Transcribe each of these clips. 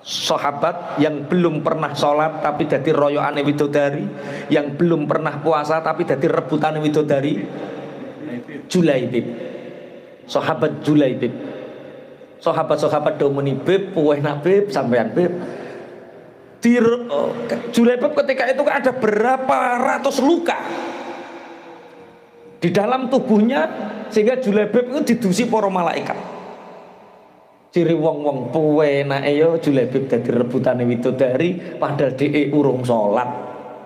sahabat yang belum pernah sholat tapi dadi royoane widodari, yang belum pernah puasa tapi dadi rebutane widodari. Julaibib, sahabat Julaibib. Sahabat-sahabat do muni bib, enak bib, sampean bib. Julaibib ketika itu ada berapa ratus luka di dalam tubuhnya, sehingga Julaibib itu didusi para malaikat. Ciri wong-wong puwenake yo Julaibib dadi rebutane widodari padahal dhek urung salat,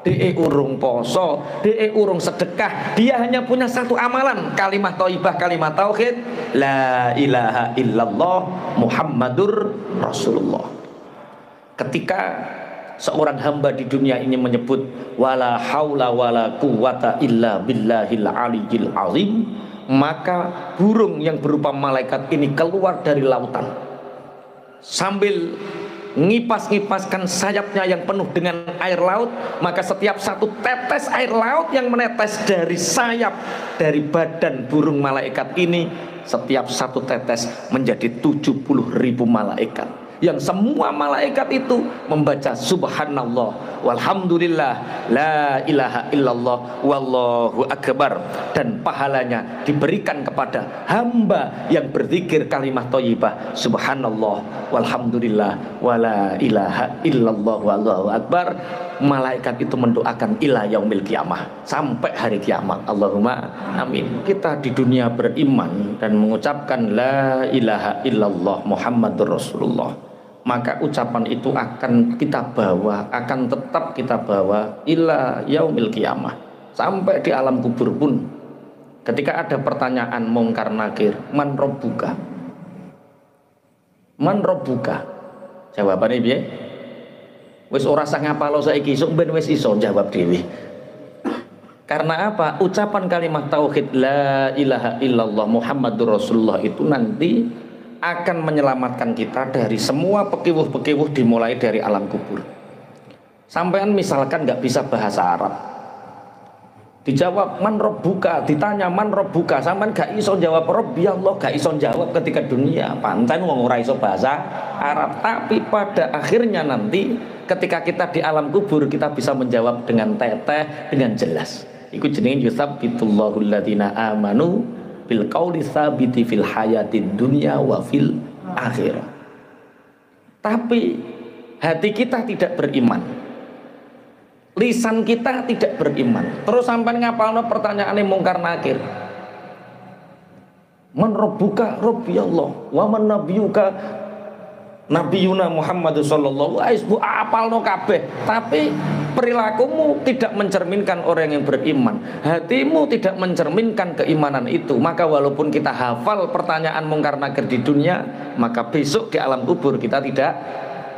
dhek urung poso, dhek urung sedekah. Dia hanya punya satu amalan, kalimat thayyibah, kalimat tauhid, la ilaha illallah Muhammadur Rasulullah. Ketika seorang hamba di dunia ini menyebut wala haula wala quwata illa billahil aliyyil azim, maka burung yang berupa malaikat ini keluar dari lautan sambil ngipas-ngipaskan sayapnya yang penuh dengan air laut. Maka setiap satu tetes air laut yang menetes dari sayap, dari badan burung malaikat ini, setiap satu tetes menjadi 70.000 malaikat, yang semua malaikat itu membaca subhanallah walhamdulillah la ilaha illallah wallahu akbar, dan pahalanya diberikan kepada hamba yang berzikir kalimat thayyibah subhanallah walhamdulillah wala ilaha illallah wallahu akbar. Malaikat itu mendoakan ila yaumil kiamah, sampai hari kiamat. Allahumma amin. Kita di dunia beriman dan mengucapkan la ilaha illallah Muhammadur Rasulullah, maka ucapan itu akan kita bawa, akan tetap kita bawa ila yaumil kiamah, sampai di alam kubur pun. Ketika ada pertanyaan mungkar nakir, man robbuka, man robbuka, jawabannya piye? Wis ora sah ngapalo saiki, sok ben wis iso jawab dhewe. Karena apa? Ucapan kalimat tauhid la ilaha illallah Muhammadur Rasulullah itu nanti akan menyelamatkan kita dari semua pekiwuh-pekiwuh, dimulai dari alam kubur. Sampean misalkan nggak bisa bahasa Arab, dijawab man robbuka, ditanya man robbuka, sampean gak iso jawab Robbi Allah, gak iso jawab ketika dunia, pancen wong ora iso bahasa Arab. Tapi pada akhirnya nanti ketika kita di alam kubur, kita bisa menjawab dengan teteh, dengan jelas. Iku jenenge yusabbitullahu alladziina amanu bil qauli tsabiti fil hayatid dunya wa fil akhirah. Tapi hati kita tidak beriman, lisan kita tidak beriman. Terus sampai ngapalno pertanyaane mungkar nakir, man rabbuka rabbi Allah wa man nabiyuka nabiyuna Muhammad sallallahu alaihi wasallam, apalno kabeh, tapi perilakumu tidak mencerminkan orang yang beriman, hatimu tidak mencerminkan keimanan itu. Maka walaupun kita hafal pertanyaan mungkar nakir di dunia, maka besok di alam kubur kita tidak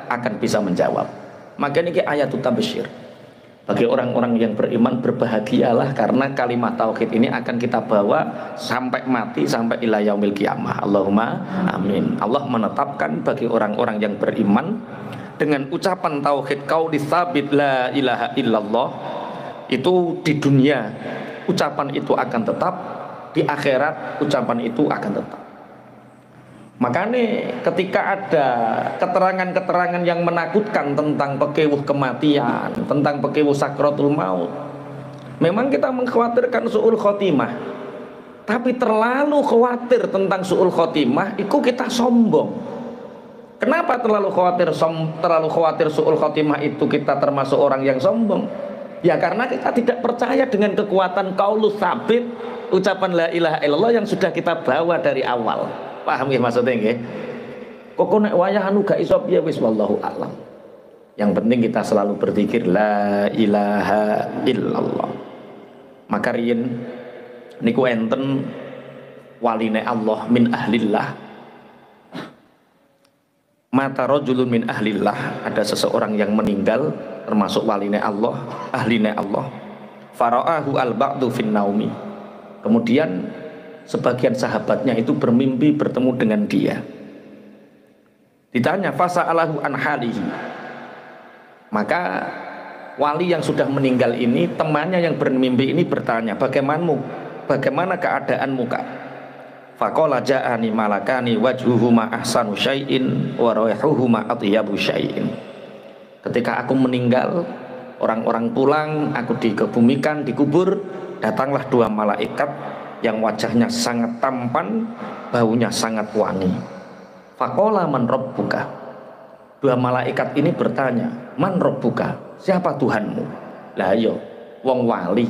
akan bisa menjawab. Maka ini ayatut tabasyir bagi orang-orang yang beriman, berbahagialah karena kalimat tauhid ini akan kita bawa sampai mati, sampai ila yaumil kiamah. Allahumma amin. Allah menetapkan bagi orang-orang yang beriman dengan ucapan tauhid qauli tsabit la ilaha illallah itu di dunia ucapan itu akan tetap, di akhirat ucapan itu akan tetap. Makanya ketika ada keterangan-keterangan yang menakutkan tentang pekewuh kematian, tentang pekewuh sakratul maut, memang kita mengkhawatirkan su'ul khotimah. Tapi terlalu khawatir tentang su'ul khotimah, itu kita sombong. Kenapa terlalu khawatir su'ul khotimah itu kita termasuk orang yang sombong? Ya karena kita tidak percaya dengan kekuatan qaulus tsabit, ucapan la ilaha illallah yang sudah kita bawa dari awal. Paham ya maksudnya nggih? Kok nek wayah anu gak iso piye, wis wallahu alam. Yang penting kita selalu berzikir la ilaha illallah. Maka riyen niku enten waline Allah min ahlillah. Mata rajulun min ahlillah, ada seseorang yang meninggal termasuk waline Allah, ahline Allah. Fara'ahu al-ba'du fin naumi. Kemudian sebagian sahabatnya itu bermimpi bertemu dengan dia. Ditanya fasa'alahu an halihi, maka wali yang sudah meninggal ini, temannya yang bermimpi ini bertanya, bagaimana keadaanmu Kak? Faqala ja'ani malakani wajhuhuma ahsanu syai'in wa raihuhuma atyabu syai'in. Ketika aku meninggal, orang-orang pulang, aku dikebumikan, dikubur, datanglah dua malaikat yang wajahnya sangat tampan, baunya sangat wangi. Faqala man rabbuka. Dua malaikat ini bertanya, man rabbuka? Siapa Tuhanmu? Lah yo, wong wali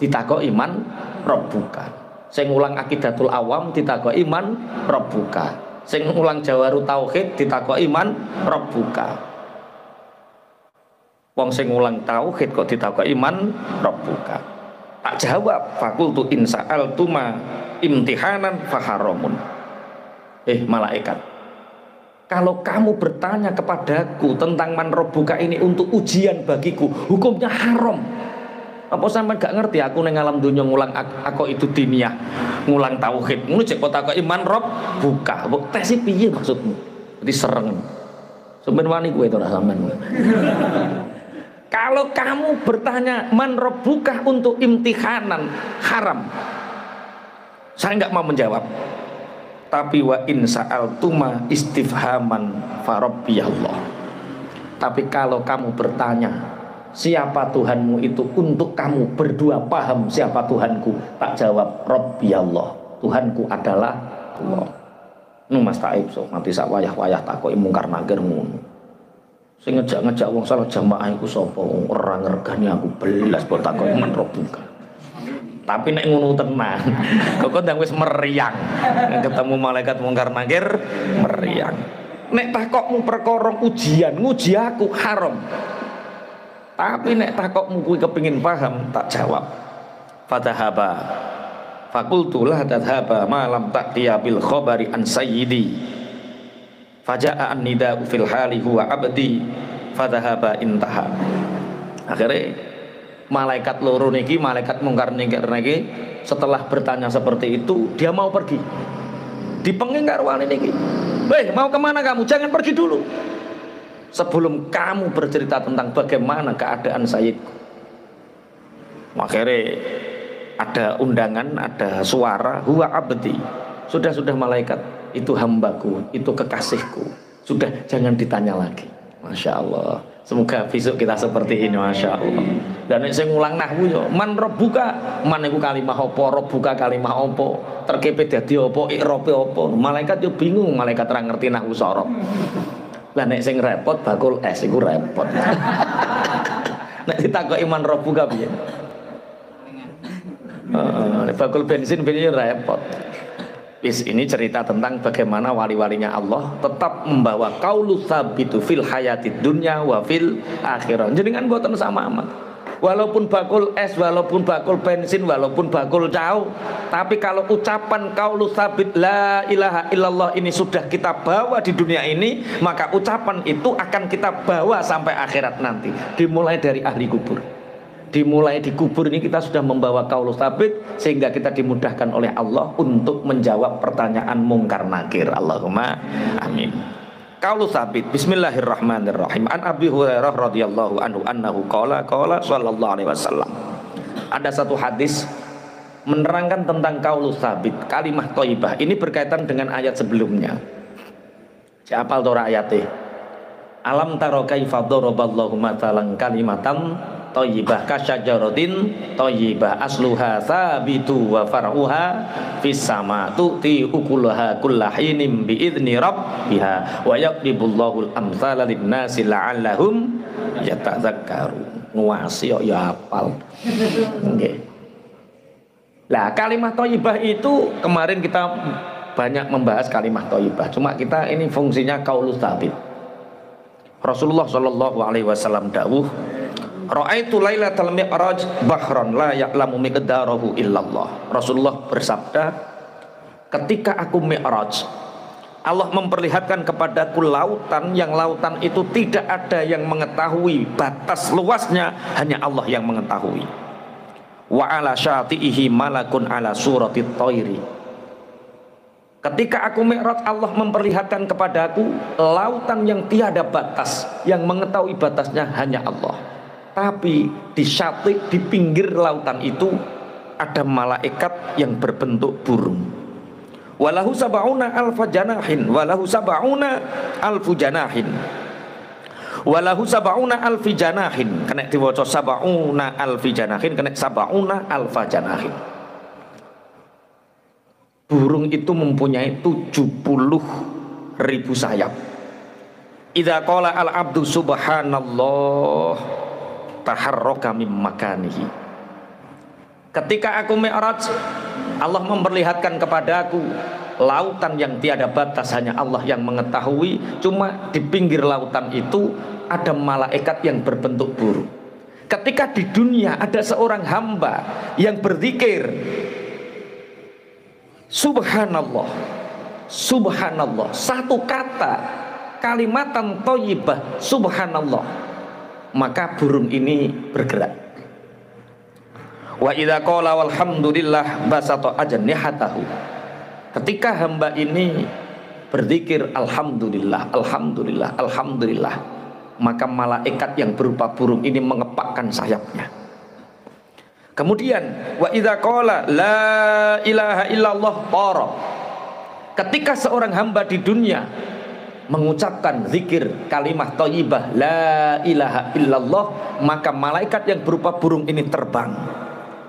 ditakoki man rabbuka. Sing ulang akidatul awam ditakoki man rabbuka. Sing ulang jawaru tauhid ditakoki man rabbuka. Wong sing ulang tauhid kok ditakoki man rabbuka. Tak jawab, fakultu in sa'altuma imtihanan faharamun. Malaikat, kalau kamu bertanya kepadaku tentang man rabbuka ini untuk ujian bagiku, hukumnya haram. Apa sampean gak ngerti aku neng alam dunia ngulang aku itu diniyah, ngulang tauhid. Ngono cek kota kok iman rabbuka. Mbok tes piye maksudmu? Jadi sereng. Sampeyan wani kowe to ora sampean. Kalau kamu bertanya man rabbuka untuk imtihanan, haram. Saya enggak mau menjawab. Tapi wa in sa'altuma istifhaman fa rabbiyallah. Tapi kalau kamu bertanya siapa Tuhanmu itu untuk kamu berdua paham siapa Tuhanku, tak jawab rabbiyallah. Tuhanku adalah Allah. Mas Taib so nanti sak wayah-wayah takoki mungkar nakir ngono. Sing ngejak-ngejak wong salah jamaah iku sapa? Ora ngergani aku belas mbok takoki man rabbuka. Tapi nek ngono tenan, kok ndang wis meriang. Ketemu malaikat mungkar nakir meriang. Nek takokmu perkara ujian, nguji aku haram. Tapi nek takokmu kuwi kepengin paham, tak jawab. Fatahaba. Fakultu la tadhaba ma lam ta'tiya bil khabari an sayyidi. Faja'a an-nida'u fil hali huwa abdi. Fatahaba intaha. Akhirnya malaikat loro niki, malaikat mungkar nakir niki setelah bertanya seperti itu, dia mau pergi. Dipenging karo wali niki. Mau kemana kamu? Jangan pergi dulu. Sebelum kamu bercerita tentang bagaimana keadaan Sayyidku. Akhirnya ada undangan, ada suara, huwa abdi. Sudah malaikat, itu hambaku, itu kekasihku. Sudah, jangan ditanya lagi. Masya Allah. Semoga besok kita seperti ini, Masya Allah. Dan saya ngulang nahwu yo, man rabbuka, man iku kalimah apa, rabbuka kalimah apa, terkepet dadi apa, i'rabe apa. Malaikat yo bingung, malaikat ora ngerti nahwu sorop. Lah nek sing repot bakul es iku repot. Nek ditakoki man rabbuka piye? Nek bakul bensin repot. Ini cerita tentang bagaimana wali-walinya Allah tetap membawa qaulu tsabitu fil hayatid dunya wa fil akhirah. Jenengan boten sama amat. Walaupun bakul es, walaupun bakul bensin, walaupun bakul cau, tapi kalau ucapan qaulu tsabit la ilaha illallah ini sudah kita bawa di dunia ini, maka ucapan itu akan kita bawa sampai akhirat nanti. Dimulai dari ahli kubur. Dimulai di kubur ini kita sudah membawa qaulu tsabit sehingga kita dimudahkan oleh Allah untuk menjawab pertanyaan mungkar nakir. Allahumma amin. Qaulu tsabit. Bismillahirrahmanirrahim. An Abi Hurairah radhiyallahu anhu annahu qala sallallahu alaihi wasallam. Ada satu hadis menerangkan tentang qaulu tsabit, kalimah thayyibah. Ini berkaitan dengan ayat sebelumnya. Siapa tahu ayatnya? Alam taro kaifa daraballahu matalan kalimatan thayyibah kasyajaratin thayyibah asluha tsabitu wa far'uha fis sama tu'ti ukulaha kullahinin bi idzni rabbiha wa yaqdibullahu al-amsala lin-nasi la'allahum yatadzakkarun. Nguasi kok ya hafal. Nggih. Lah kalimat thayyibah itu kemarin kita banyak membahas kalimat thayyibah. Cuma kita ini fungsinya qaulus tsabit. Rasulullah sallallahu alaihi wasallam dawuh, ra'aitu lailatal mi'raj bahran la ya'lamu miqdarahu illallah. Rasulullah bersabda, ketika aku mi'raj, Allah memperlihatkan kepadaku lautan yang lautan itu tidak ada yang mengetahui batas luasnya, hanya Allah yang mengetahui. Wa ala syati'ihi malakun ala suratit thairi. Ketika aku mi'raj, Allah memperlihatkan kepadaku lautan yang tiada batas, yang mengetahui batasnya hanya Allah. Tapi di syati, di pinggir lautan itu ada malaikat yang berbentuk burung. Walahu sab'una alfa janahin, walahu sab'una alfu janahin, walahu sab'una alfi janahin. Kena diwaca sab'una alfi janahin, kena sab'una alfa janahin. Burung itu mempunyai 70.000 sayap. Idza qala al abdu subhanallah taharraka mim makanihi. Ketika aku mi'raj, Allah memperlihatkan kepadaku lautan yang tiada batas, hanya Allah yang mengetahui. Cuma di pinggir lautan itu ada malaikat yang berbentuk burung. Ketika di dunia ada seorang hamba yang berzikir subhanallah, subhanallah, satu kata, kalimatan thayyibah, subhanallah, maka burung ini bergerak. Wa idza qala walhamdulillah basata ajnihatahu. Ketika hamba ini berzikir alhamdulillah, alhamdulillah, alhamdulillah, maka malaikat yang berupa burung ini mengepakkan sayapnya. Kemudian wa idza qala la ilaha illallah tara. Ketika seorang hamba di dunia mengucapkan zikir kalimat thayyibah la ilaha illallah, maka malaikat yang berupa burung ini terbang.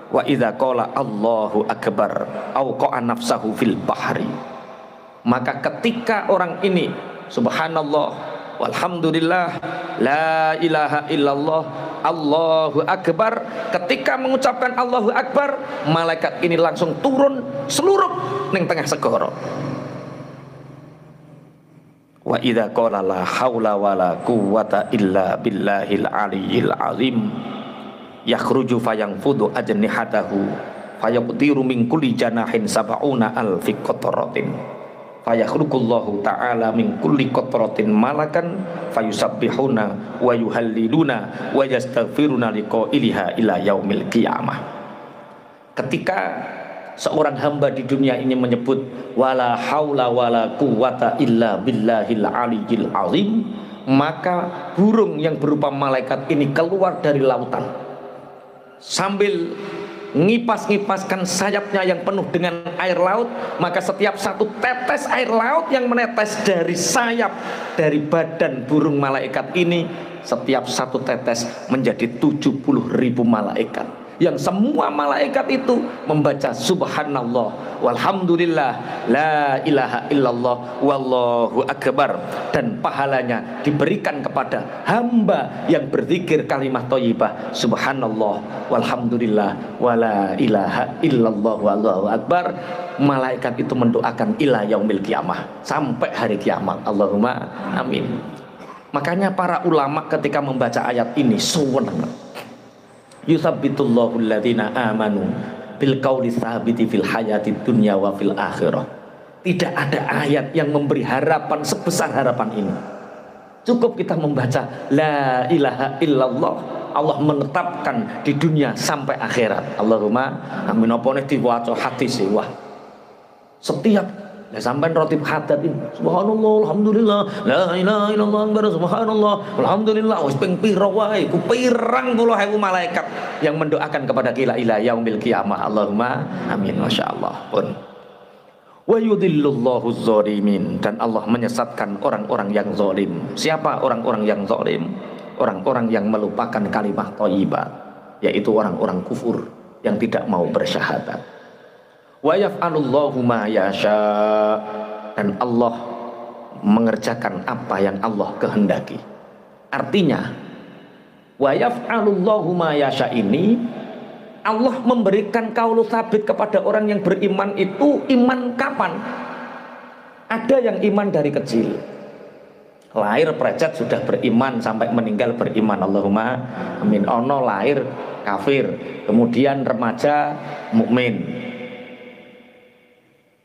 Wa idza qala Allahu akbar auqa nafsahu fil bahri. Maka ketika orang ini subhanallah walhamdulillah la ilaha illallah Allahu akbar, ketika mengucapkan Allahu akbar, malaikat ini langsung turun seluruh ning tengah segara. Wa idza qala la haula wala quwwata illa billahil aliyyil azim yakhruju fayanfudu ajnihatahu fayaqtiru min kulli janahin sab'una alfi qatratin fayakhluqullahu ta'ala min kulli qatratin malakan fayusabbihuna wa yuhalliluna wa yastaghfiruna liqailiha ila yaumil qiyamah. Ketika seorang hamba di dunia ini menyebut wala haula wala quwwata illa billahil aliyyil azim, maka burung yang berupa malaikat ini keluar dari lautan sambil ngipas-ngipaskan sayapnya yang penuh dengan air laut. Maka setiap satu tetes air laut yang menetes dari sayap, dari badan burung malaikat ini, setiap satu tetes menjadi 70.000 malaikat, yang semua malaikat itu membaca subhanallah walhamdulillah la ilaha illallah wallahu akbar, dan pahalanya diberikan kepada hamba yang berzikir kalimat thayyibah subhanallah walhamdulillah wala ilaha illallah wallahu akbar. Malaikat itu mendoakan ila yaumil qiyamah, sampai hari kiamat. Allahumma amin. Makanya para ulama ketika membaca ayat ini sewenang, yusabbitullahu alladhina amanu bil qauli tsabiti fil hayati dunya wa fil akhirah. Tidak ada ayat yang memberi harapan sebesar harapan ini. Cukup kita membaca la ilaha illallah, Allah menetapkan di dunia sampai akhirat. Allahumma amin. Apa nek diwaca hadis wah. Setiap sampai rotib hadat ini subhanallah alhamdulillah la ilaha illallah subhanallah alhamdulillah wis ping pira wae ku pirang puluh ewu malaikat yang mendoakan kepada kita ila yaumil qiyamah. Allahumma amin. masyaallah pun. Wa yudhillullahu zalimin, dan Allah menyesatkan orang-orang yang zalim. Siapa orang-orang yang zalim? Orang-orang yang melupakan kalimat thayyibah, yaitu orang-orang kufur yang tidak mau bersyahadat. Wa yaf'alullahu ma yasha, dan Allah mengerjakan apa yang Allah kehendaki. Artinya wa yaf'alullahu ma yasha ini, Allah memberikan kaulu sabit kepada orang yang beriman itu. Iman kapan? Ada yang iman dari kecil, lahir precet sudah beriman sampai meninggal beriman. Allahumma amin. Ono lahir kafir, kemudian remaja mukmin.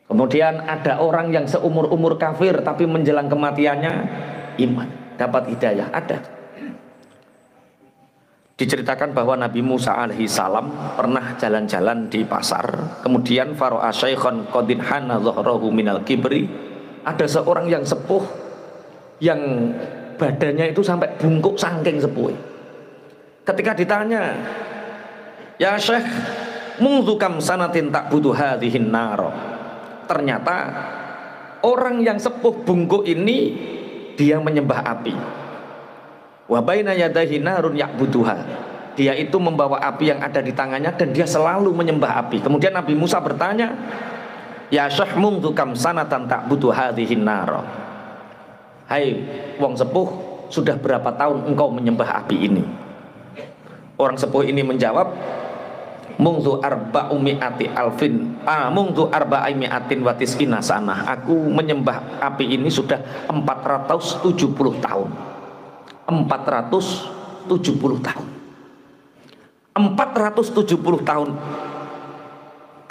Kemudian ada orang yang seumur-umur kafir tapi menjelang kematiannya iman, dapat hidayah. Ada. Diceritakan bahwa Nabi Musa alaihi salam pernah jalan-jalan di pasar, kemudian fara'a syaikhan qadin hana dhahrahu minal kibri. Ada seorang yang sepuh yang badannya itu sampai bungkuk saking sepuh. Ketika ditanya, "Ya Syekh, mungzu kam sanatin tak butuh hadhihin nar?" ternyata orang yang sepuh bungkuk ini dia menyembah api. Wa baina yadayhi narun ya'buduha. Dia itu membawa api yang ada di tangannya dan dia selalu menyembah api. Kemudian Nabi Musa bertanya, "Ya Syekh mungdu kam sanatan ta'budu hadhihin nar." Hai wong sepuh, sudah berapa tahun engkau menyembah api ini? Orang sepuh ini menjawab, "Mungdu arba'umi'ati alfin, mungdu arba'imi'atin wa tis'ina sanah." Aku menyembah api ini sudah 470 tahun. 470 tahun. 470 tahun.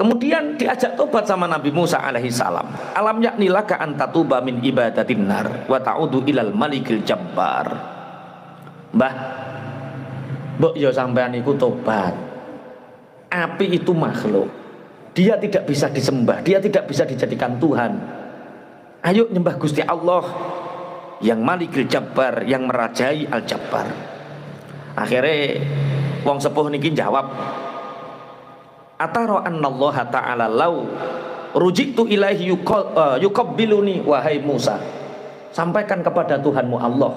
Kemudian diajak tobat sama Nabi Musa alaihi salam. Alam yakni laka an tatuba min ibadatin nar wa ta'udu ilal malikil jabbar. Mbah, mbok yo sampean iku tobat. Api itu makhluk. Dia tidak bisa disembah, dia tidak bisa dijadikan Tuhan. Ayo nyembah Gusti Allah yang malikil jabbar, yang merajai al-jabbar. Akhirnya wong sepuh niki jawab, ataro annallaha ta'ala law rujitu ilaihi yuqabbiluni wahai Musa. Sampaikan kepada Tuhanmu Allah,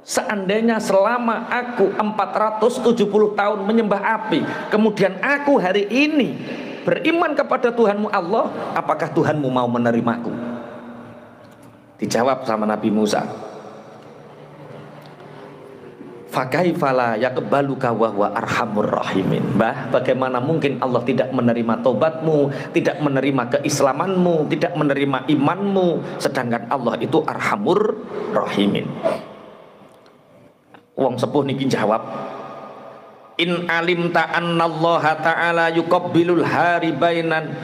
seandainya selama aku 470 tahun menyembah api, kemudian aku hari ini beriman kepada Tuhanmu Allah, apakah Tuhanmu mau menerimaku? Dijawab sama Nabi Musa, fakaifala yaqbaluka wa huwa arhamur rahimin. Mbah, bagaimana mungkin Allah tidak menerima tobatmu, tidak menerima keislamanmu, tidak menerima imanmu, sedangkan Allah itu arhamur rahimin. Wong sepuh niki jawab, in alimta annallaha ta'ala yuqabbilul hari bainan,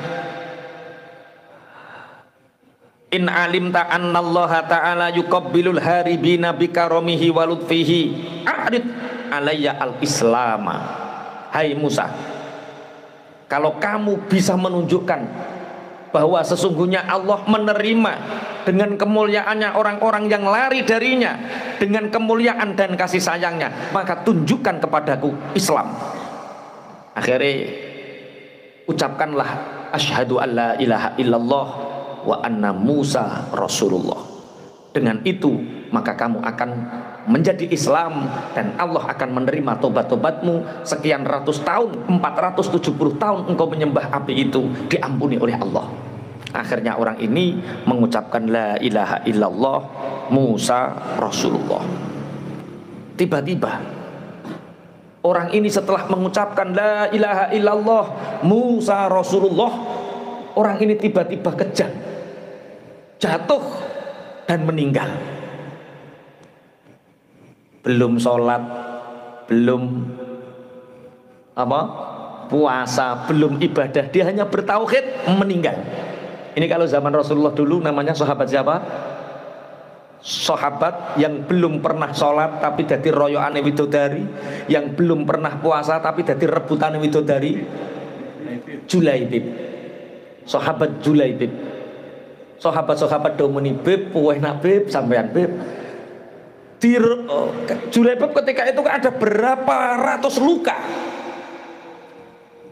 in alimta annallaha ta'ala yuqabbilul haribina bikaromihi walutfihi a'rid alayya al-islama. Hai Musa, kalau kamu bisa menunjukkan bahwa sesungguhnya Allah menerima dengan kemuliaannya orang-orang yang lari darinya, dengan kemuliaan dan kasih sayangnya, maka tunjukkan kepadaku Islam. Akhirnya ucapkanlah asyhadu an la ilaha illallah wa anna Musa Rasulullah. Dengan itu maka kamu akan menjadi Islam dan Allah akan menerima tobat-tobatmu. Sekian ratus tahun, 470 tahun engkau menyembah api itu diampuni oleh Allah. Akhirnya orang ini mengucapkan la ilaha illallah Musa Rasulullah. Tiba-tiba orang ini setelah mengucapkan la ilaha illallah Musa Rasulullah, orang ini tiba-tiba kejang, jatuh dan meninggal. Belum sholat, belum puasa, belum ibadah, dia hanya bertauhid, meninggal. Ini kalau zaman Rasulullah dulu namanya sahabat siapa? Sahabat yang belum pernah sholat tapi dadi royoane widodari, yang belum pernah puasa tapi dadi rebutane widodari. Julaibib. Sahabat Julaibib. Sahabat-sahabat domuni bib, puweh nak bib, sampean bib. Di Julaibib ketika itu ada berapa ratus luka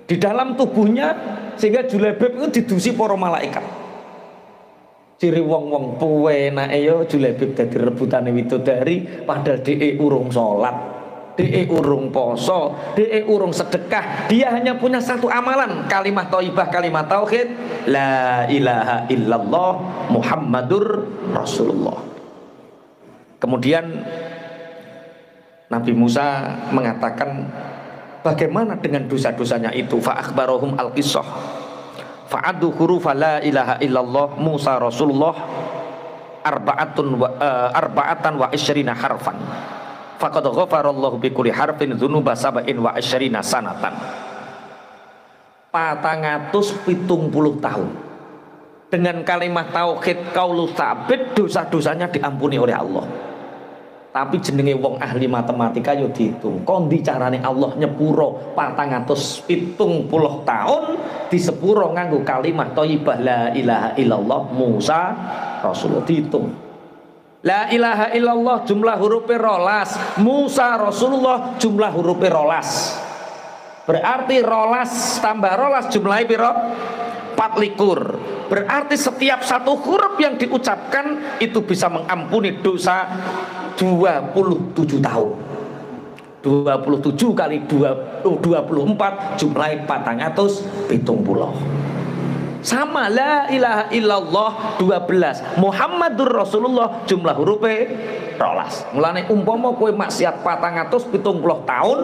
di dalam tubuhnya, sehingga Julaibib itu didusi para malaikat. Ciri wong-wong puwenake yo Julaibib dadi rebutane widodari, padahal dhek urung salat, dhek urung poso, dhek urung sedekah. Dia hanya punya satu amalan, kalimat thayyibah, kalimat tauhid, la ilaha illallah Muhammadur Rasulullah. Kemudian Nabi Musa mengatakan, bagaimana dengan dosa-dosanya itu? Fa akhbarahum al-qissah fa'addu hurufa la ilaha illallah Musa Rasulullah arba'atan wa isyrina harfan faqad ghafarallahu bi kulli harfin dzunuba sab'in wa isyrina sanatan. 470 tahun dengan kalimat tauhid qaulus sabit, dosa-dosanya diampuni oleh Allah. Tapi jenenge wong ahli matematika yo diitung, kondi carane Allah nyepuro 470 tahun disepuro nganggo kalimat thayyibah la ilaha illallah Musa Rasulullah. Diitung la ilaha illallah jumlah hurufnya rolas, Musa Rasulullah jumlah hurufnya rolas, berarti rolas tambah rolas jumlahnya piro? 24. Berarti setiap satu huruf yang diucapkan itu bisa mengampuni dosa 27 tahun. 27 kali 24 jumlahnya 470. Sama la ilaha illallah 12, Muhammadur Rasulullah jumlah hurufnya 12. Mulane umpama kowe maksiat 470 tahun,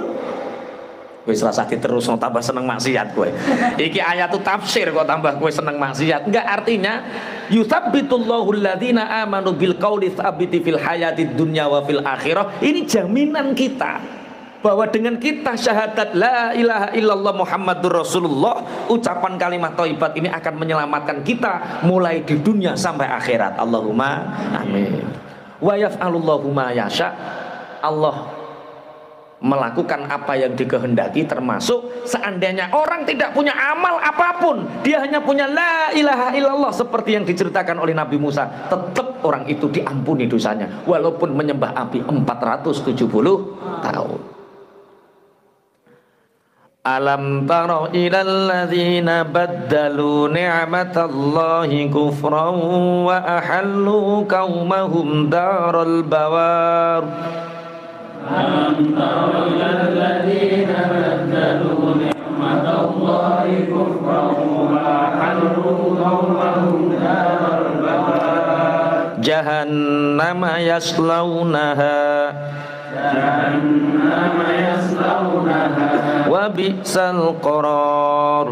wis rasa diterusno tambah seneng maksiat kowe. Iki ayat tu tafsir kok tambah kowe seneng maksiat. Enggak, artinya yutsabbitullahu alladzina amanu bil qauli tsabiti fil hayatid dunya wa fil akhirah. Ini jaminan kita bahwa dengan kita syahadat la ilaha illallah Muhammadur Rasulullah, ucapan kalimat thayyibat ini akan menyelamatkan kita mulai di dunia sampai akhirat. Allahumma amin. Wa yaf'alullahu ma yasha. Allah melakukan apa yang dikehendaki, termasuk seandainya orang tidak punya amal apapun, dia hanya punya la ilaha illallah seperti yang diceritakan oleh Nabi Musa, tetap orang itu diampuni dosanya walaupun menyembah api 470 tahun. Alam tara ilal ladzina baddalu ni'matallahi kufran wa ahallu qaumahum daral bawar. Alam tara ilal ladzina baddalu ni'matallahi kufran wa ahallu qaumahum daral bawar. Jahannama yaslaunaha wa bi'sal qarar.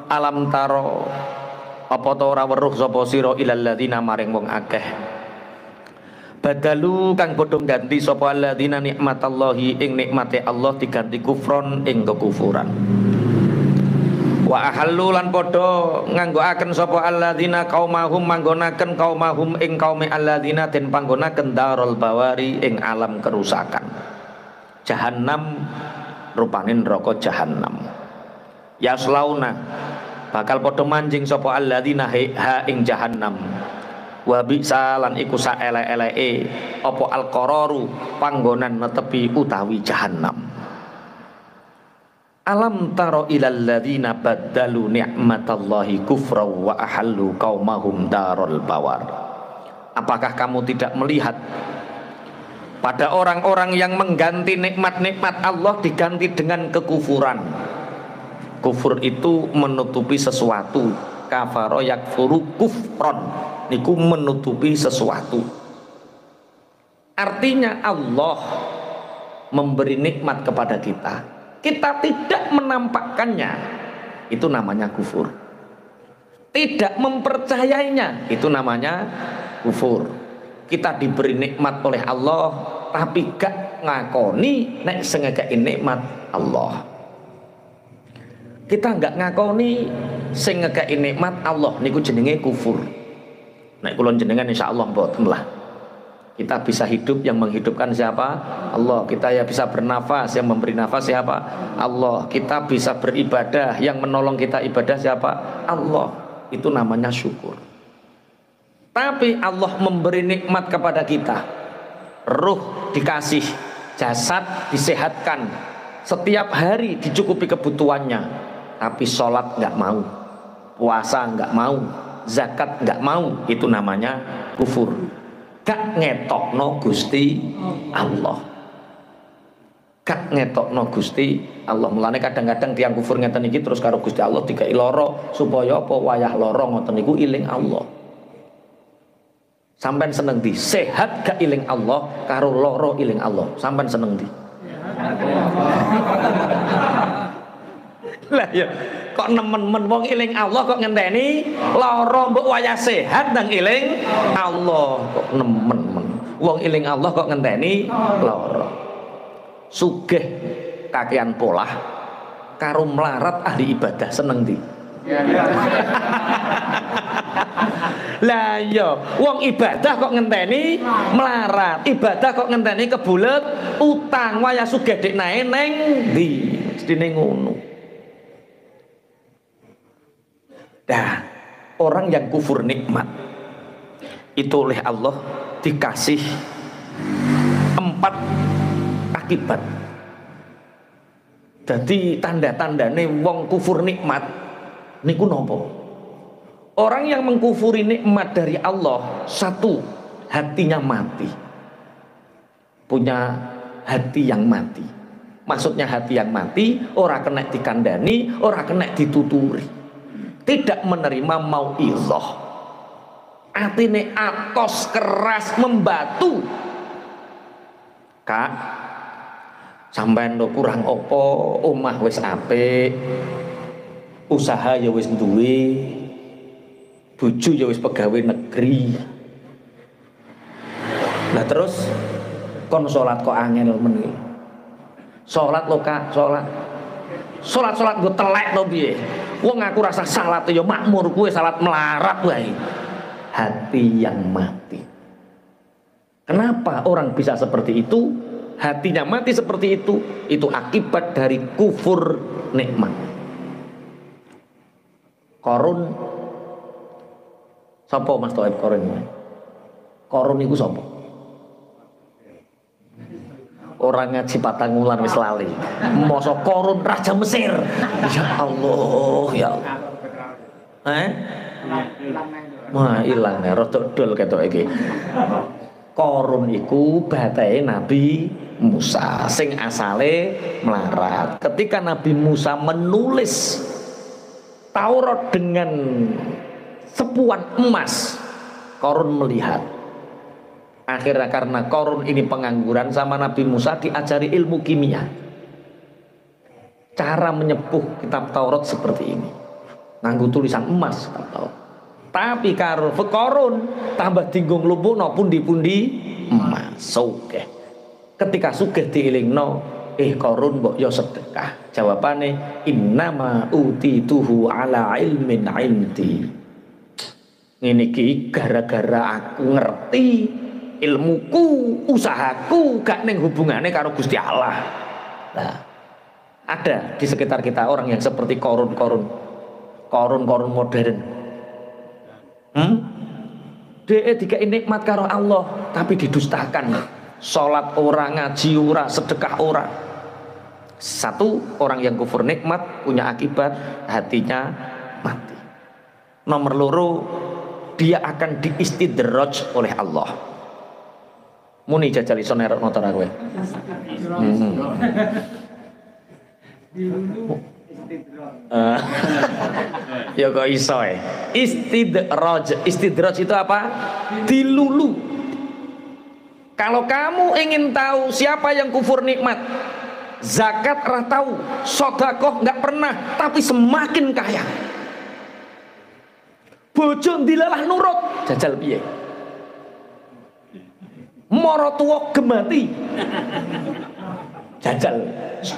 Alam taro, apa ta ora weruh sapa sira ilal ladzina maring wong akeh badalu kang padha ganti sapa alladzina nikmatallahi ing nikmate Allah diganti kufron ing kekufuran. Wa ahallu lan padha nganggoaken sapa alladzina qaumahum manggonaken qaumahum ing kaume alladzina den panggonaken darul bawari ing alam kerusakan. Jahannam rupane neraka jahannam. Yaslauna bakal padha manjing sapa alladzina ha ing jahannam. Wa bisa lan iku saelek-eleke apa alqararu panggonan netepi utawi jahannam. Alam taro ilal ladzina baddalu ni'matallahi kufra wa ahallu qaumahum darul bawar. Apakah kamu tidak melihat pada orang-orang yang mengganti nikmat-nikmat Allah diganti dengan kekufuran? Kufur itu menutupi sesuatu. Kafaro yakfuru kufron, niku menutupi sesuatu. Artinya Allah memberi nikmat kepada kita, kita tidak menampakkannya, itu namanya kufur. Tidak mempercayainya, itu namanya kufur. Kita diberi nikmat oleh Allah tapi gak ngakoni nek sing ngekeki nikmat Allah. Kita gak ngakoni sing ngekeki nikmat Allah, niku jenenge kufur. Nek kula jenengan insyaallah mboten lah. Kita bisa hidup, yang menghidupkan siapa? Allah. Kita ya bisa bernafas, yang memberi nafas siapa? Allah. Kita bisa beribadah, yang menolong kita ibadah siapa? Allah. Itu namanya syukur. Tapi Allah memberi nikmat kepada kita. Ruh dikasih, jasad disehatkan, setiap hari dicukupi kebutuhannya. Tapi sholat nggak mau, puasa nggak mau, zakat nggak mau. Itu namanya kufur. Gak ngetokno Gusti Allah. Gak ngetokno Gusti Allah. Mulane kadang-kadang tiang kufur ngeten iki terus karo Gusti Allah dikai lara supaya apa wayah lara ngoten niku iling Allah. Sampeyan seneng di sehat gak iling Allah karo lara iling Allah. Sampeyan seneng di? Lah ya kok nemen-men wong eling Allah kok ngenteni lara mbok wayah sehat nang eling Allah, kok nemen-men wong eling Allah kok ngenteni lara. Sugih kakean polah karo melarat ahli ibadah seneng ndi? Lah ya wong ibadah kok ngenteni melarat, ibadah kok ngenteni kebulet utang, wayah sugih dekne neng ndi? Mestine ngono. Nah, orang yang kufur nikmat itu oleh Allah dikasih 4 akibat. Jadi tanda-tandane wong kufur nikmat Niku nopo? Orang yang mengkufuri nikmat dari Allah, satu, hatinya mati. Punya hati yang mati. Maksudnya hati yang mati, ora kena dikandani, ora kena dituturi. Tidak menerima mau'izah. Atine atos, keras, membatu. Kak, sampean lo kurang opo, omah wis apik, usaha ya wis duwe, bojo ya wis pegawai negeri. Lah terus kon salat kok angel men. Salat lo Kak, salat. Salat gue telek to piye? Wong aku rasa salat ya makmur, gue salat melarat wae. Hati yang mati. Kenapa orang bisa seperti itu? Hatinya mati seperti itu akibat dari kufur nikmat. Korun, sapa Mas Toib Korun? Korun iku sapa? Orang ngaji Patangulan wis lali. Mosok Korun raja Mesir. Ya Allah, ya Allah. Wah, ilang nek rada dol ketok iki. Korun iku batahe Nabi Musa sing asale melarat. Ketika Nabi Musa menulis Taurat dengan sepuan emas, Korun melihat. Akhirnya karena Korun ini pengangguran, sama Nabi Musa diajari ilmu kimia. Cara menyepuh kitab Taurat seperti ini. Nganggo tulisan emas kitab Taurat. Tapi karo Korun tambah dinggung lumpuhno pundi-pundi emas. Sugih. Ketika sugih diilingno, Korun mbok yo sedekah. Jawabane innama utituhu ala ilmin indi. Ngene iki gara-gara aku ngerti, ilmuku, usahaku gak ning hubungane karo Gusti Allah. Nah, ada di sekitar kita orang yang seperti korun modern. Dia dikai nikmat karo Allah tapi didustakan. Salat ora, ngaji ora, sedekah ora. Satu, orang yang kufur nikmat punya akibat hatinya mati. Nomor loro, dia akan diistidraj oleh Allah. Muni jajal iso nerok motor aku. Ya kok iso Istidraj itu apa? Dilulu. Kalau kamu ingin tahu siapa yang kufur nikmat, zakat ora tahu, sedekah enggak pernah, tapi semakin kaya. Bojo dilalah nurut, jajal piye? Moro tuwa gemati. Jajal.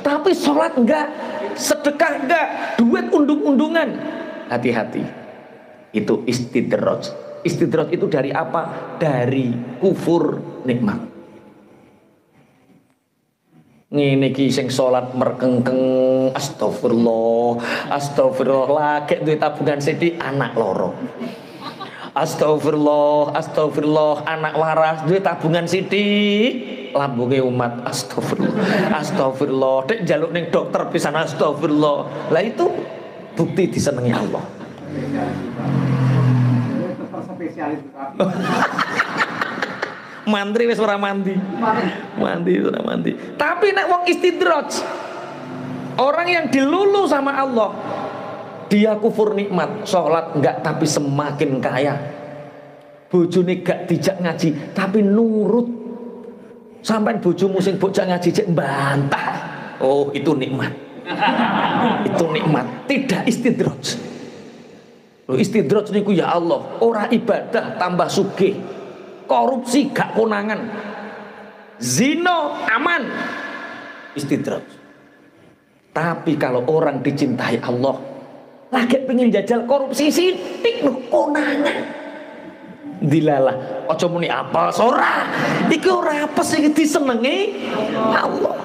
Tapi sholat enggak, sedekah enggak, duit undung-undungan. Hati-hati. Itu istidraj. Istidraj itu dari apa? Dari kufur nikmat. Ngene iki sing salat merkengkeng, astagfirullah lagi duit tabungan sithik anak loro. Astagfirullah anak waras duit tabungan sithik lambunge umat. Astagfirullah dek njaluk ning dokter pisan astagfirullah. Lah itu bukti disenengi Allah. Mantri wis ora mandi. Tapi nek wong istidraj, orang yang dilulu sama Allah, dia kufur nikmat, sholat enggak tapi semakin kaya. Bojone gak dijak ngaji tapi nurut. Sampai bojomu sing bojak ngaji cek mbantah. Oh, itu nikmat. Itu nikmat, tidak istidraj. Istidraj niku ya Allah, ora ibadah tambah sugih. Korupsi gak konangan. Zina aman. Istidraj. Tapi kalau orang dicintai Allah, lagi pengen jajal korupsi sithik lho konangan. Dilalah, aja muni apa ora. Iki ora apa sing disenengi Allah.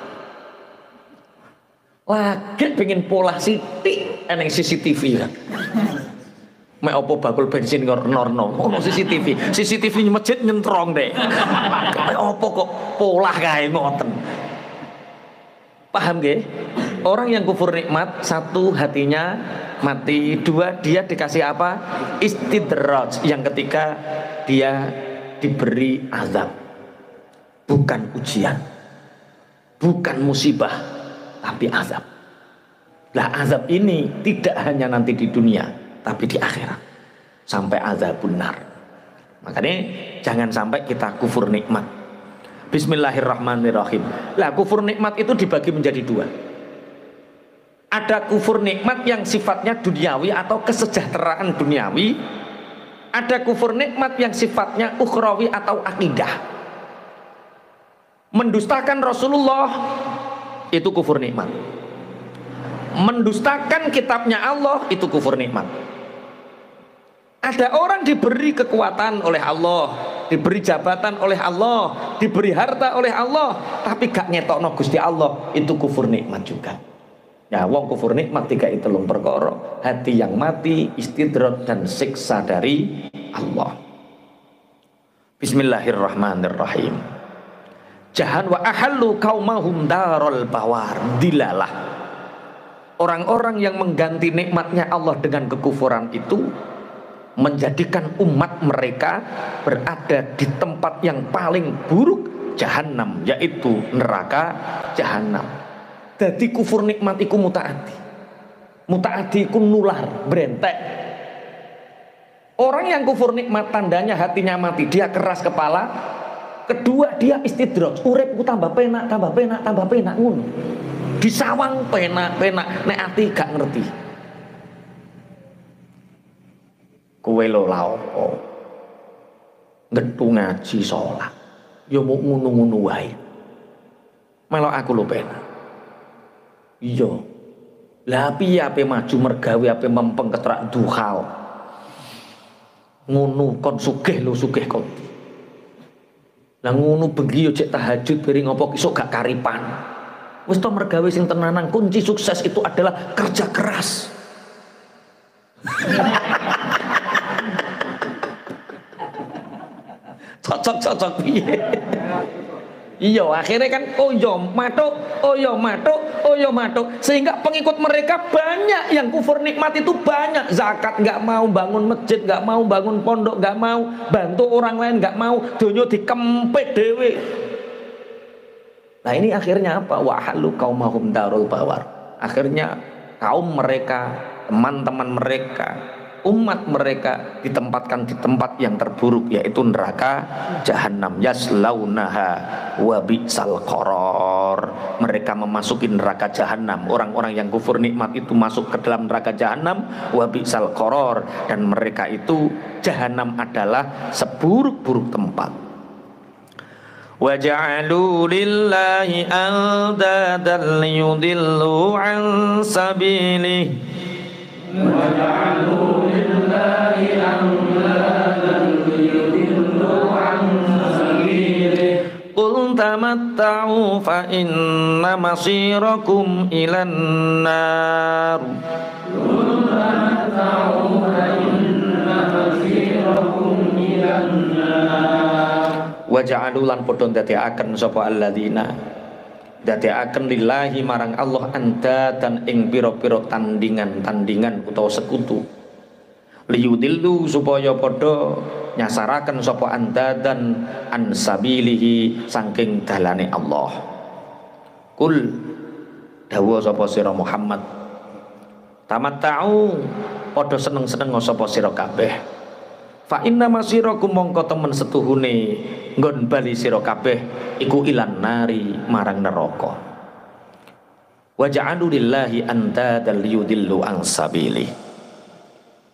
Lagi pengen pola sithik eneng CCTV kan. Mek opo bakul bensin norno ono CCTV masjid nyentrong deh. Mek opo kok polah kae ngoten. Paham nggih? orang yang kufur nikmat, satu hatinya mati, dua dia dikasih apa? Istidraj. Yang ketiga dia diberi azab, bukan ujian, bukan musibah, tapi azab. Lah azab ini tidak hanya nanti di dunia, tapi di akhirat, sampai azabun nar. Makanya jangan sampai kita kufur nikmat. Bismillahirrahmanirrahim. Lah kufur nikmat itu dibagi menjadi dua. Ada kufur nikmat yang sifatnya duniawi atau kesejahteraan duniawi. Ada kufur nikmat yang sifatnya ukhrawi atau akidah. Mendustakan Rasulullah itu kufur nikmat. Mendustakan kitabnya Allah itu kufur nikmat. Ada orang diberi kekuatan oleh Allah, diberi jabatan oleh Allah, diberi harta oleh Allah, tapi gak ngetokno Gusti Allah, itu kufur nikmat juga. Ya, wong kufur nikmat tiga itu lho perkara, hati yang mati, istidrat dan siksa dari Allah. Bismillahirrahmanirrahim. Jahan wa ahallu qaumahum darul bawar. Dilalah orang-orang yang mengganti nikmatnya Allah dengan kekufuran itu menjadikan umat mereka berada di tempat yang paling buruk, jahanam, yaitu neraka jahanam. Jadi kufur nikmat iku mutaati. Mutaati iku nular, berentek. Orang yang kufur nikmat tandanya hatinya mati, dia keras kepala. Kedua dia istidraj, uripku tambah penak, tambah penak, tambah penak ngono. Disawang penak-penak, nek ati gak ngerti. Kowe lho la opo? Ngetu ngaji salat. Ya mau ngono-ngono wae. Melok aku lho penak. Iya. Lah piye ape maju mergawe ape mempeng ketrak duha. Ngono kon sugih lho sugih kon. Lah ngono bengi yo cek tahajud beri ngopo isuk gak karipan. Wis to mergawe sing tenanan, kunci sukses itu adalah kerja keras. Cocok piye? Iya, akhirnya kan oyo matuk, sehingga pengikut mereka banyak yang kufur nikmat itu banyak. Zakat nggak mau, bangun masjid nggak mau, bangun pondok nggak mau, bantu orang lain nggak mau, donyo dikempit dewe. Nah ini akhirnya apa? Wahalu qaumahum darul bawar. Akhirnya kaum mereka, teman-teman mereka, umat mereka ditempatkan di tempat yang terburuk, yaitu neraka jahanam. Yaslaunaha wa bi'sal qarar. Mereka memasuki neraka jahanam. Orang-orang yang kufur nikmat itu masuk ke dalam neraka jahanam, wa bi'sal qarar, dan mereka itu jahanam adalah seburuk-buruk tempat. Wa ja'alu lillahi andadan liyudillu an sabilihi wa ja'alu lillahi andadan liyudillu an sabilihi qul tamatta'u fa inna masirakum ilan nar. Qul tamatta'u fa inna masirakum ilan nar. Wa ja'alu lan padha ndadekaken sapa alladzina ndadekaken lillahi marang Allah anda dan ing pira-pira tandingan utawa sekutu, liyudillu supaya padha nyasaraken sapa anda dan ansabilihi saking dalane Allah. Kul dawuh sapa sira Muhammad, tamatta'u padha seneng-seneng sapa sira kabeh. Fa inna masirakum mongko temen setuhune nggon bali sira kabeh iku ilan nari marang neraka. Wa ja'alu lillahi andadal yudillu an sabili.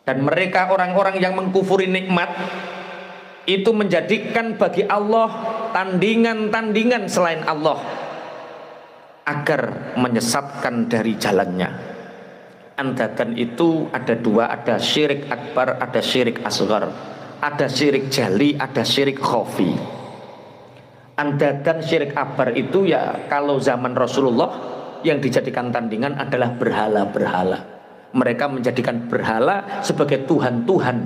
Dan mereka orang-orang yang mengkufuri nikmat itu menjadikan bagi Allah tandingan-tandingan selain Allah agar menyesatkan dari jalannya. Andadan itu ada dua, ada syirik akbar, ada syirik asghar, ada syirik jali, ada syirik khafi. Andadan syirik akbar itu ya kalau zaman Rasulullah yang dijadikan tandingan adalah berhala-berhala. Mereka menjadikan berhala sebagai Tuhan-Tuhan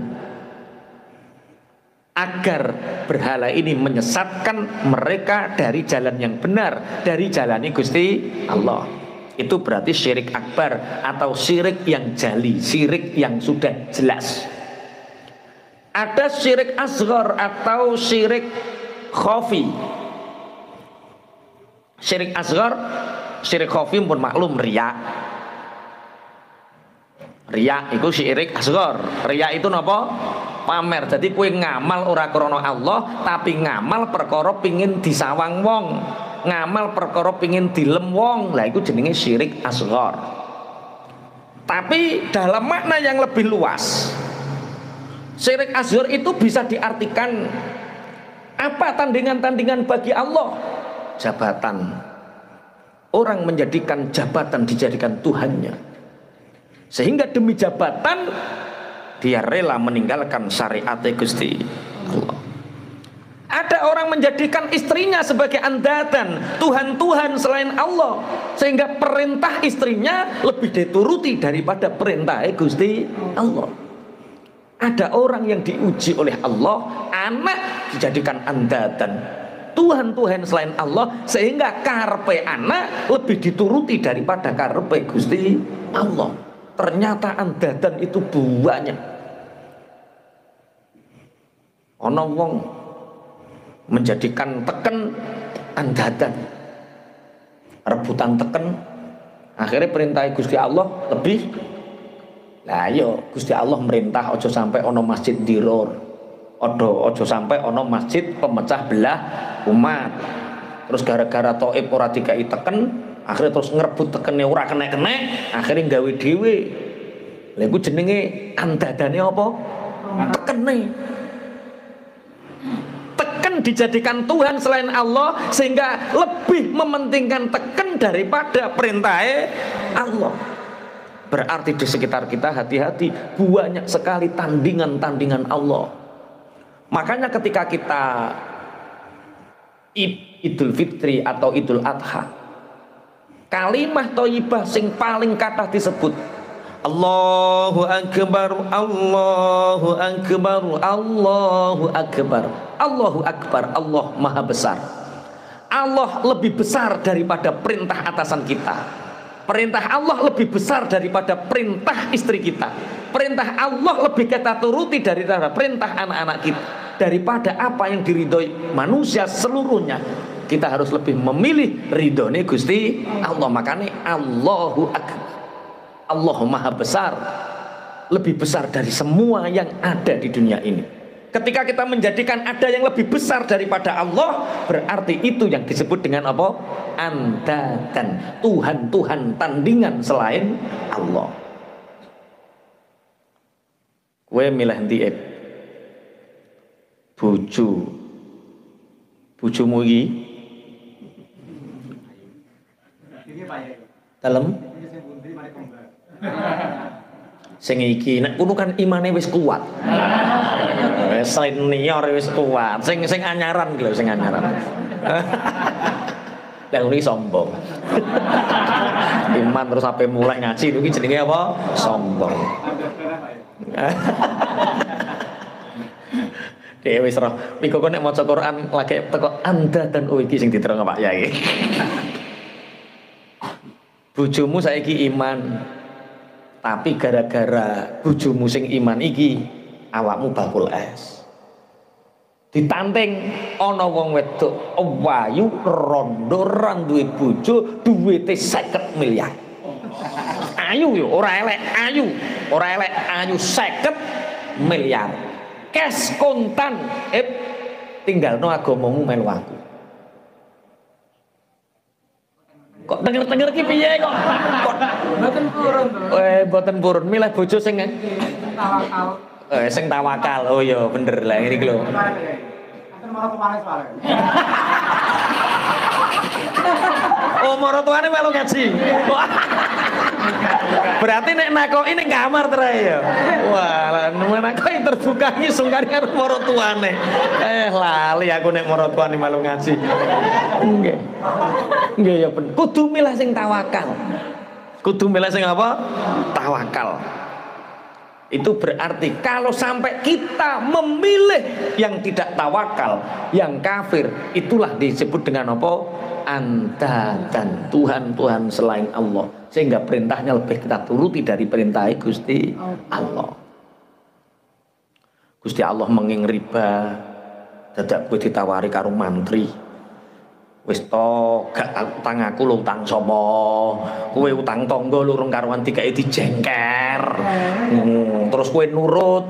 agar berhala ini menyesatkan mereka dari jalan yang benar, dari jalani Gusti Allah. itu berarti syirik akbar atau syirik yang jali, syirik yang sudah jelas. Ada syirik asghar atau syirik khafi. Syirik asghar, syirik khafi pun maklum riya. Riya itu syirik asghar. Riya itu napa? Pamer. Jadi kue ngamal ora krana Allah, tapi ngamal perkara pingin disawang wong. Ngamal perkara pingin dilem wong. Lah iku jenenge syirik asghar. Tapi dalam makna yang lebih luas, syirik asghar itu bisa diartikan apa tandingan-tandingan bagi Allah? Jabatan. Orang menjadikan jabatan dijadikan Tuhannya. Sehingga demi jabatan dia rela meninggalkan syariat Gusti Allah. Ada orang menjadikan istrinya sebagai andatan, Tuhan-Tuhan selain Allah, sehingga perintah istrinya lebih dituruti daripada perintah Gusti Allah. Ada orang yang diuji oleh Allah, anak dijadikan andatan, Tuhan-Tuhan selain Allah, sehingga karepe anak lebih dituruti daripada karepe Gusti Allah. Ternyata andatan itu banyak. Ono wong menjadikan teken andatan, rebutan teken, akhirnya perintah Gusti Allah lebih. Lah yo Gusti Allah merintah ojo sampai ono masjid diror, ojo sampai ono masjid pemecah belah umat. Terus gara-gara Taif ora dikai teken, akhirnya terus ngerebut tekene ora kena-kena, akhirnya gawe dhewe. Lha iku jenenge andadane apa? Tekene. Teken dijadikan Tuhan selain Allah, sehingga lebih mementingkan teken daripada perintah Allah. Berarti di sekitar kita hati-hati, banyak sekali tandingan-tandingan Allah. Makanya ketika kita Idul Fitri atau Idul Adha, kalimah thayyibah sing paling kathah disebut Allahu Akbar, Allahu Akbar, Allahu Akbar, Allahu Akbar, Allah Maha Besar. Allah lebih besar daripada perintah atasan kita. Perintah Allah lebih besar daripada perintah istri kita. Perintah Allah lebih kita turuti daripada perintah anak-anak kita. Daripada apa yang diridhoi manusia seluruhnya, kita harus lebih memilih ridhone Gusti Allah. Makanya Allahu Akbar, Allah Maha Besar, lebih besar dari semua yang ada di dunia ini. Ketika kita menjadikan ada yang lebih besar daripada Allah, berarti itu yang disebut dengan apa? Andatan, Tuhan-Tuhan tandingan selain Allah. Kowe milih endi? Bojomu iki dalem sing iki nek kudu kan imane wis kuat. Wis senior wis kuat. Sing anyaran lho, sing anyaran. Lah ngene sombong. Iman terus sampai mulai ngaji iki jenenge apa? Sombong. Dewe wis roh. Miko kok nek maca Quran lagi teko andatan iki sing diterangno Pak Yai. Bojomu saiki iman. Tapi gara-gara bojomu sing iman iki awakmu bakul es. Ditanting ana wong wedok wayu rondo ora duwe bojo, duwite 50 miliar. Ayu yo ora elek, ayu. Ora elek, ayu 50 miliar. Cash kontan, tinggalno agamamu melu aku. Kok denger-denger ki piye kok? Mboten purun. Mboten purun, milih bojo sing tawakal. Sing tawakal. Oh iya bener lah ngene iki lho. Oh marotuane melu ngaji. Berarti nek nakoki ning kamar terae ya. Wah, nakoki terbuka sungkan karo marotuane. Lali aku nek marotuane melu ngaji. Nggih. Nggih ya bener. Kudu milih sing tawakal. Kudu milih sing apa? Tawakal. Itu berarti kalau sampai kita memilih yang tidak tawakal, yang kafir, itulah disebut dengan apa? Anta dan Tuhan-Tuhan selain Allah, sehingga perintahnya lebih kita turuti dari perintah Gusti Allah. Gusti Allah menging riba, dadak kowe ditawari karo mantri, wis to gak utang aku lho utang sapa, kowe utang tangga lurung karuan dikai dijengker. Terus kowe nurut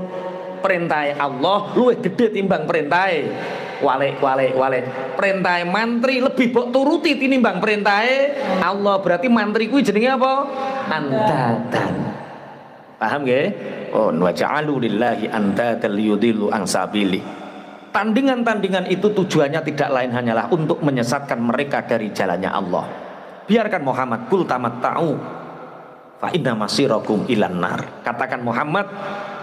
perintah Allah luwih gede timbang perintah wale. Perintah mantri lebih mbok turuti tinimbang perintah Allah. Berarti mantri kuwi jenenge apa? Andadan. Paham nggih? Oh, wa ja'alu lillahi andadan liyudillu an sabili. Tandingan-tandingan itu tujuannya tidak lain hanyalah untuk menyesatkan mereka dari jalannya Allah. Biarkan Muhammad kul tamatta'u fa inna masirakum ilan nar. Katakan Muhammad,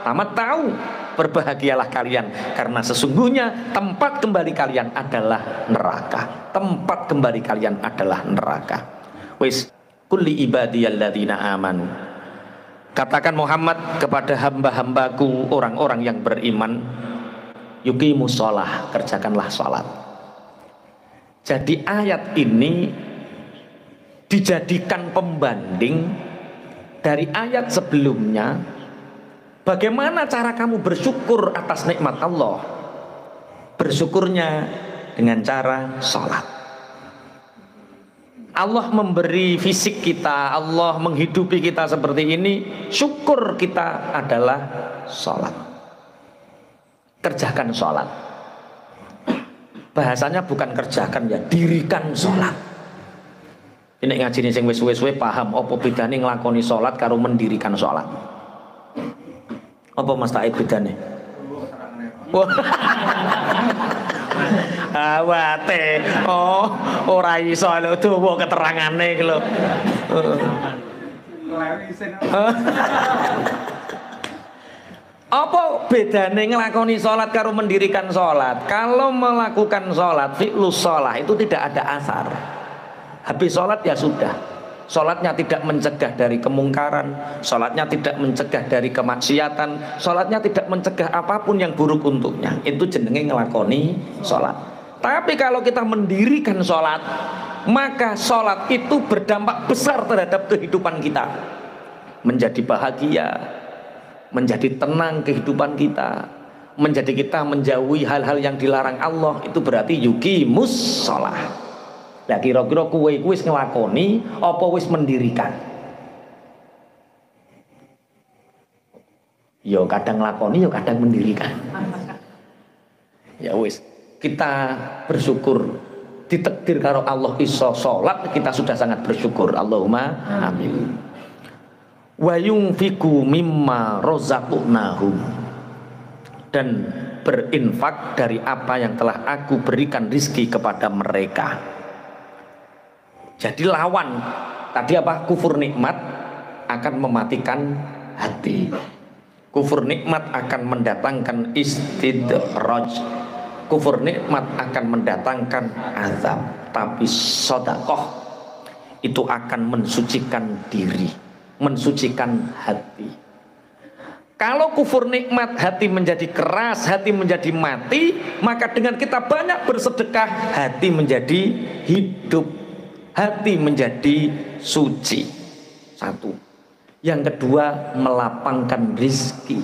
tamatta'u, berbahagialah kalian karena sesungguhnya tempat kembali kalian adalah neraka. Tempat kembali kalian adalah neraka. Wis kulli ibadiyalladzina amanu. Katakan Muhammad kepada hamba-hambaku orang-orang yang beriman, yuqimus shalah, kerjakanlah salat. Jadi ayat ini dijadikan pembanding dari ayat sebelumnya. Bagaimana cara kamu bersyukur atas nikmat Allah? Bersyukurnya dengan cara salat. Allah memberi fisik kita, Allah menghidupi kita seperti ini, syukur kita adalah salat. Kerjakan sholat. Bahasanya bukan kerjakan ya, dirikan sholat. Ini ngaji nih sing wis paham apa bedane nglakoni sholat karo mendirikan sholat. Apa Mas Taib bedane? Awate, oh ora iso lho dawa keterangane iki lho. Apa bedane ngelakoni sholat karo mendirikan sholat? Kalau melakukan sholat, fi'lus sholat itu tidak ada asar. Habis sholat ya sudah. Sholatnya tidak mencegah dari kemungkaran, sholatnya tidak mencegah dari kemaksiatan, sholatnya tidak mencegah apapun yang buruk untuknya. Itu jenenge ngelakoni sholat. Tapi kalau kita mendirikan sholat, maka sholat itu berdampak besar terhadap kehidupan kita. Menjadi bahagia, menjadi tenang kehidupan kita, menjadi kita menjauhi hal-hal yang dilarang Allah. Itu berarti yuqimus shalah. Lah kira-kira kowe wis nglakoni apa wis mendirikan? Ya kadang nglakoni ya kadang mendirikan. Ya wis, kita bersyukur ditakdir karo Allah iso salat, kita sudah sangat bersyukur. Allahumma amin. Wa yunfiqu mimma razaqnahum, dan berinfak dari apa yang telah aku berikan rizki kepada mereka. Jadi lawan tadi apa? Kufur nikmat akan mematikan hati. Kufur nikmat akan mendatangkan istidraj. Kufur nikmat akan mendatangkan azab. Tapi sedekah itu akan mensucikan diri, mensucikan hati. Kalau kufur nikmat hati menjadi keras, hati menjadi mati, maka dengan kita banyak bersedekah hati menjadi hidup, hati menjadi suci. Satu. Yang kedua, melapangkan rizki.